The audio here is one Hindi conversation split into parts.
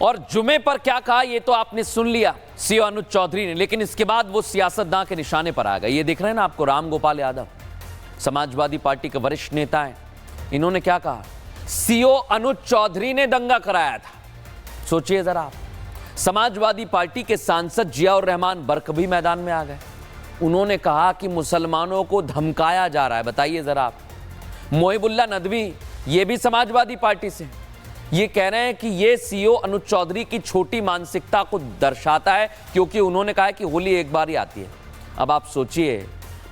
और जुमे पर क्या कहा ये तो आपने सुन लिया सीओ अनुज चौधरी ने, लेकिन इसके बाद वो सियासतदां के निशाने पर आ गए। ये देख रहे हैं ना आपको, राम गोपाल यादव समाजवादी पार्टी के वरिष्ठ नेता हैं। इन्होंने क्या कहा, सीओ अनुज चौधरी ने दंगा कराया था। सोचिए जरा आप, समाजवादी पार्टी के सांसद जियाउर रहमान बर्क भी मैदान में आ गए। उन्होंने कहा कि मुसलमानों को धमकाया जा रहा है। बताइए जरा आप, मोहिबुल्ला नदवी ये भी समाजवादी पार्टी से, ये कह रहे हैं कि ये सीओ अनुज चौधरी की छोटी मानसिकता को दर्शाता है, क्योंकि उन्होंने कहा है कि होली एक बार ही आती है। अब आप सोचिए,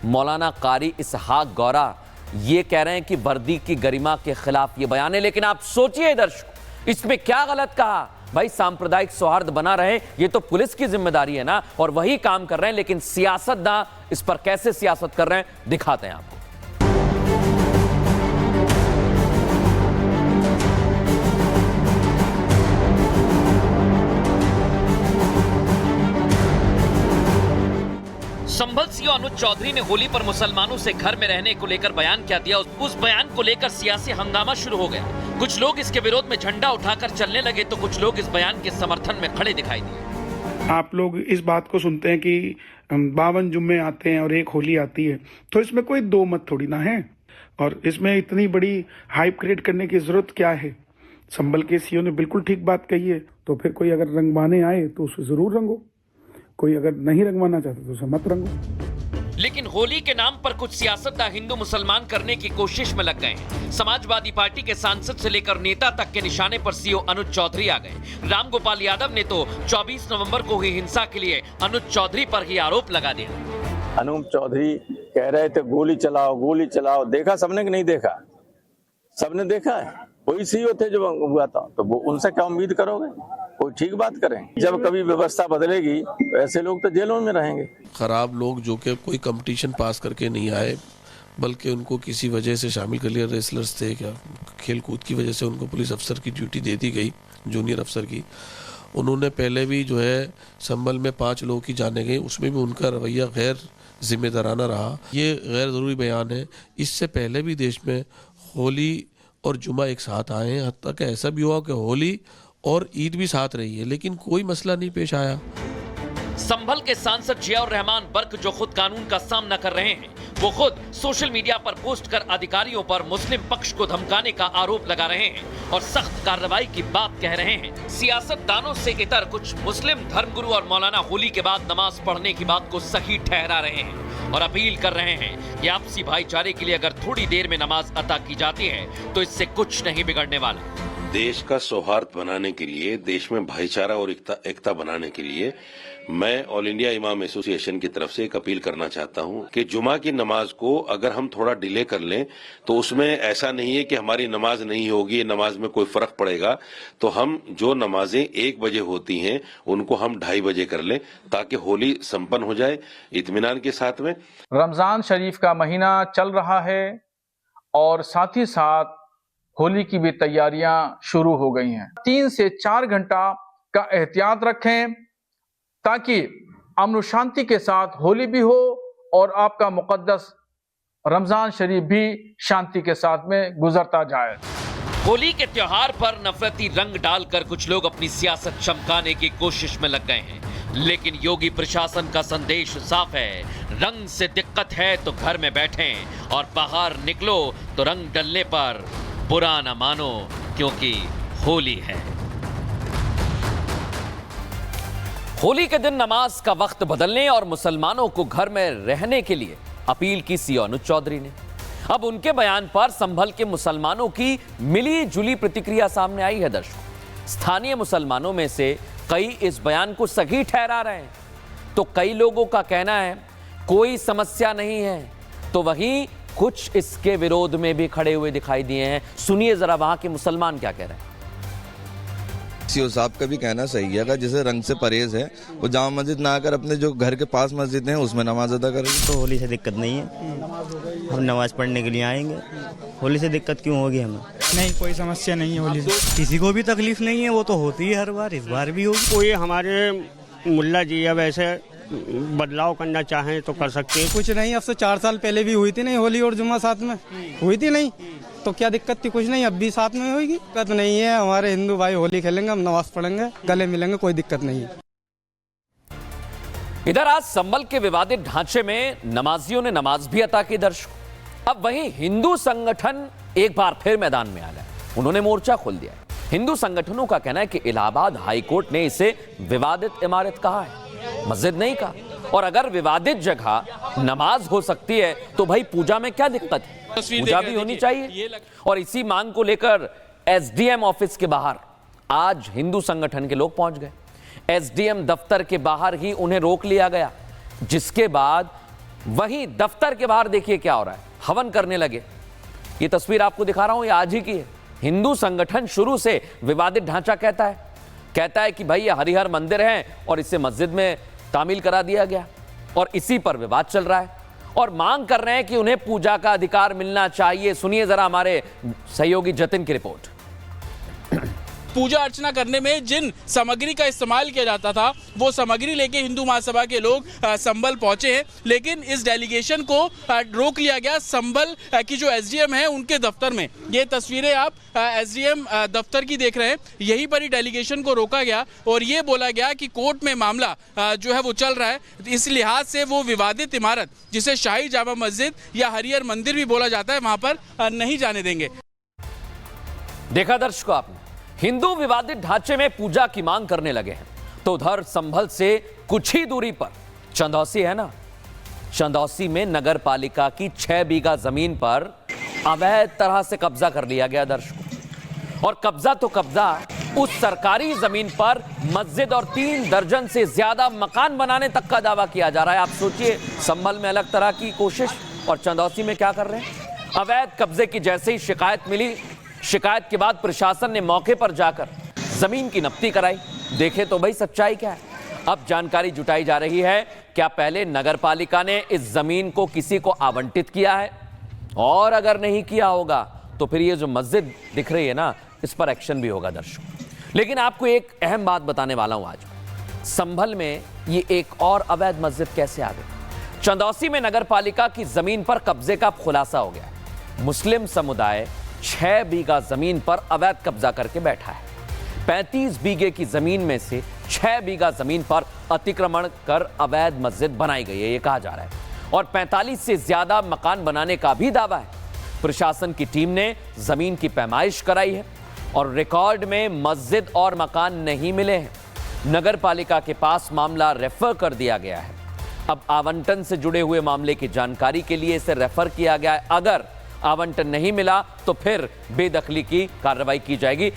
मौलाना कारी इसहाक गौरा ये कह रहे हैं कि वर्दी की गरिमा के खिलाफ ये बयान है। लेकिन आप सोचिए दर्शकों, इसमें क्या गलत कहा? भाई सांप्रदायिक सौहार्द बना रहे, ये तो पुलिस की जिम्मेदारी है ना, और वही काम कर रहे हैं। लेकिन सियासतदां इस पर कैसे सियासत कर रहे हैं, दिखाते हैं आपको। संभल सीओ अनुज चौधरी ने होली पर मुसलमानों से घर में रहने को लेकर बयान क्या दिया, उस बयान को लेकर सियासी हंगामा शुरू हो गया। कुछ लोग इसके विरोध में झंडा उठाकर चलने लगे, तो कुछ लोग इस बयान के समर्थन में खड़े दिखाई दिए। आप लोग इस बात को सुनते हैं कि 52 जुम्मे आते हैं और एक होली आती है, तो इसमें कोई दो मत थोड़ी ना है, और इसमें इतनी बड़ी हाइप क्रिएट करने की जरूरत क्या है? संभल के सीओ ने बिल्कुल ठीक बात कही है। तो फिर कोई अगर रंगवाने आए तो उसे जरूर रंगो, कोई अगर नहीं रंगवाना चाहता तो उसे मत रंगो। लेकिन होली के नाम पर कुछ सियासतदां हिंदू मुसलमान करने की कोशिश में लग गए हैं। समाजवादी पार्टी के सांसद से लेकर नेता तक के निशाने पर सीओ अनुज चौधरी आ गए। राम गोपाल यादव ने तो 24 नवंबर को हुई हिंसा के लिए अनुज चौधरी पर ही आरोप लगा दिया। अनुज चौधरी कह रहे थे गोली चलाओ गोली चलाओ, देखा सबने कि नहीं देखा? सबने देखा है। वही सीओ थे जो हुआ था, तो वो उनसे क्या उम्मीद करोगे? कोई ठीक बात करें। जब कभी व्यवस्था बदलेगी तो ऐसे लोग तो जेलों में रहेंगे। खराब लोग जो कि कोई कंपटीशन पास करके नहीं आए, बल्कि उनको किसी वजह से शामिल कर लिया, रेसलर्स थे क्या, खेल कूद की वजह से उनको पुलिस अफसर की ड्यूटी दे दी गई, जूनियर अफसर की। उन्होंने पहले भी जो है संभल में 5 लोगों की जाने गई, उसमें भी उनका रवैया गैर जिम्मेदाराना रहा। ये गैर ज़रूरी बयान है। इससे पहले भी देश में होली और जुमा एक साथ आए हैं, हद तक ऐसा भी हुआ कि होली और ईद भी साथ रही है, लेकिन कोई मसला नहीं पेश आया। संभल के सांसद जियाउर रहमान बर्क जो खुद कानून का सामना कर रहे हैं, वो खुद सोशल मीडिया पर पोस्ट कर अधिकारियों पर मुस्लिम पक्ष को धमकाने का आरोप लगा रहे हैं और सख्त कार्रवाई की बात कह रहे हैं। सियासतदानों से इतर कुछ मुस्लिम धर्मगुरु और मौलाना होली के बाद नमाज पढ़ने की बात को सही ठहरा रहे हैं और अपील कर रहे हैं कि आपसी भाईचारे के लिए अगर थोड़ी देर में नमाज अता की जाती है तो इससे कुछ नहीं बिगड़ने वाला। देश का सौहार्द बनाने के लिए, देश में भाईचारा और एकता बनाने के लिए मैं ऑल इंडिया इमाम एसोसिएशन की तरफ से एक अपील करना चाहता हूं कि जुमा की नमाज को अगर हम थोड़ा डिले कर लें तो उसमें ऐसा नहीं है कि हमारी नमाज नहीं होगी, नमाज में कोई फर्क पड़ेगा। तो हम जो नमाजें 1 बजे होती हैं उनको हम 2:30 बजे कर लें, ताकि होली संपन्न हो जाए इत्मीनान के साथ में। रमजान शरीफ का महीना चल रहा है और साथ ही साथ होली की भी तैयारियां शुरू हो गई हैं। 3 से 4 घंटा का एहतियात रखें ताकि अमन शांति के साथ होली भी हो और आपका मुकद्दस रमजान शरीफ भी शांति के साथ में गुजरता जाए। होली के त्योहार पर नफरती रंग डालकर कुछ लोग अपनी सियासत चमकाने की कोशिश में लग गए हैं, लेकिन योगी प्रशासन का संदेश साफ है, रंग से दिक्कत है तो घर में बैठें और बाहर निकलो तो रंग डलने पर बुरा न मानो, क्योंकि होली है। होली के दिन नमाज का वक्त बदलने और मुसलमानों को घर में रहने के लिए अपील की सीओ अनुज चौधरी ने। अब उनके बयान पर संभल के मुसलमानों की मिली जुली प्रतिक्रिया सामने आई है। दर्शकों, स्थानीय मुसलमानों में से कई इस बयान को सही ठहरा रहे हैं, तो कई लोगों का कहना है कोई समस्या नहीं है, तो वहीं कुछ इसके विरोध में भी खड़े हुए दिखाई दिए हैं। सुनिए जरा वहां के मुसलमान क्या कह रहे हैं। सीओ साहब का भी कहना सही है, अगर जिसे रंग से परहेज है वो जामा मस्जिद ना आकर अपने जो घर के पास मस्जिद है उसमें नमाज अदा करेंगे। तो होली से दिक्कत नहीं है, हम नमाज पढ़ने के लिए आएंगे, होली से दिक्कत क्यों होगी हमें? नहीं, कोई समस्या नहीं है होली से, किसी को भी तकलीफ नहीं है, वो तो होती है हर बार, इस बार भी होगी। कोई हमारे मुल्ला जी अब ऐसे बदलाव करना चाहें तो कर सकते हैं। कुछ नहीं, अब से 4 साल पहले भी हुई थी नहीं होली और जुम्मा साथ में हुई थी नहीं, तो क्या दिक्कत थी? कुछ नहीं, अब भी साथ में होगी, दिक्कत नहीं है। हमारे हिंदू भाई होली खेलेंगे, हम नमाज पढ़ेंगे, गले मिलेंगे, कोई दिक्कत नहीं है। इधर आज संभल के विवादित ढांचे में नमाजियों ने नमाज भी अता की दर्शकों। अब वहीं हिंदू संगठन एक बार फिर मैदान में आ गए, उन्होंने मोर्चा खोल दिया। हिंदू संगठनों का कहना है कि इलाहाबाद हाईकोर्ट ने इसे विवादित इमारत कहा है, मस्जिद नहीं कहा, और अगर विवादित जगह नमाज हो सकती है तो भाई पूजा में क्या दिक्कत है? पूजा भी होनी चाहिए। और इसी मांग को लेकर एसडीएम ऑफिस के बाहर आज हिंदू संगठन के लोग पहुंच गए। एसडीएम दफ्तर के बाहर ही उन्हें रोक लिया गया, जिसके बाद वहीं दफ्तर के बाहर देखिए क्या हो रहा है, हवन करने लगे। ये तस्वीर आपको दिखा रहा हूं, ये आज ही की है। हिंदू संगठन शुरू से विवादित ढांचा कहता है कि भाई ये हरिहर मंदिर है और इसे मस्जिद में तामील करा दिया गया, और इसी पर विवाद चल रहा है और मांग कर रहे हैं कि उन्हें पूजा का अधिकार मिलना चाहिए। सुनिए जरा हमारे सहयोगी जतिन की रिपोर्ट। पूजा अर्चना करने में जिन सामग्री का इस्तेमाल किया जाता था वो सामग्री लेके हिंदू महासभा के लोग संभल पहुंचे हैं, लेकिन इस डेलीगेशन को रोक लिया गया संभल की जो एसडीएम है उनके दफ्तर में। ये तस्वीरें आप एसडीएम दफ्तर की देख रहे हैं, यहीं पर ही डेलीगेशन को रोका गया और ये बोला गया कि कोर्ट में मामला जो है वो चल रहा है, इस लिहाज से वो विवादित इमारत जिसे शाही जामा मस्जिद या हरिहर मंदिर भी बोला जाता है वहां पर नहीं जाने देंगे। देखा दर्शकों आपने, हिंदू विवादित ढांचे में पूजा की मांग करने लगे हैं, तो उधर संभल से कुछ ही दूरी पर चंदौसी है ना, चंदौसी में नगर पालिका की 6 बीघा जमीन पर अवैध तरह से कब्जा कर लिया गया दर्शकों। और कब्जा तो कब्जा, उस सरकारी जमीन पर मस्जिद और 3 दर्जन से ज्यादा मकान बनाने तक का दावा किया जा रहा है। आप सोचिए, संभल में अलग तरह की कोशिश और चंदौसी में क्या कर रहे हैं। अवैध कब्जे की जैसे ही शिकायत मिली, शिकायत के बाद प्रशासन ने मौके पर जाकर जमीन की नफ्ती कराई। देखे तो भाई सच्चाई क्या है। अब जानकारी जुटाई जा रही है, क्या पहले नगर पालिका ने इस जमीन को किसी को आवंटित किया है, और अगर नहीं किया होगा तो फिर ये जो मस्जिद दिख रही है ना, इस पर एक्शन भी होगा दर्शकों। लेकिन आपको एक अहम बात बताने वाला हूं आज, संभल में ये एक और अवैध मस्जिद कैसे आ गई। चंदौसी में नगर पालिका की जमीन पर कब्जे का खुलासा हो गया। मुस्लिम समुदाय 6 बीघा जमीन पर अवैध कब्जा करके बैठा है। 35 बीघे की जमीन में से 6 बीघा जमीन पर अतिक्रमण कर अवैध मस्जिद बनाई गई है, ये कहा जा रहा है, और 45 से ज्यादा मकान बनाने का भी दावा है। प्रशासन की टीम ने जमीन की पैमाइश कराई है और रिकॉर्ड में मस्जिद और मकान नहीं मिले हैं। नगर पालिका के पास मामला रेफर कर दिया गया है। अब आवंटन से जुड़े हुए मामले की जानकारी के लिए इसे रेफर किया गया है। अगर आवंटन नहीं मिला तो फिर बेदखली की कार्रवाई की जाएगी।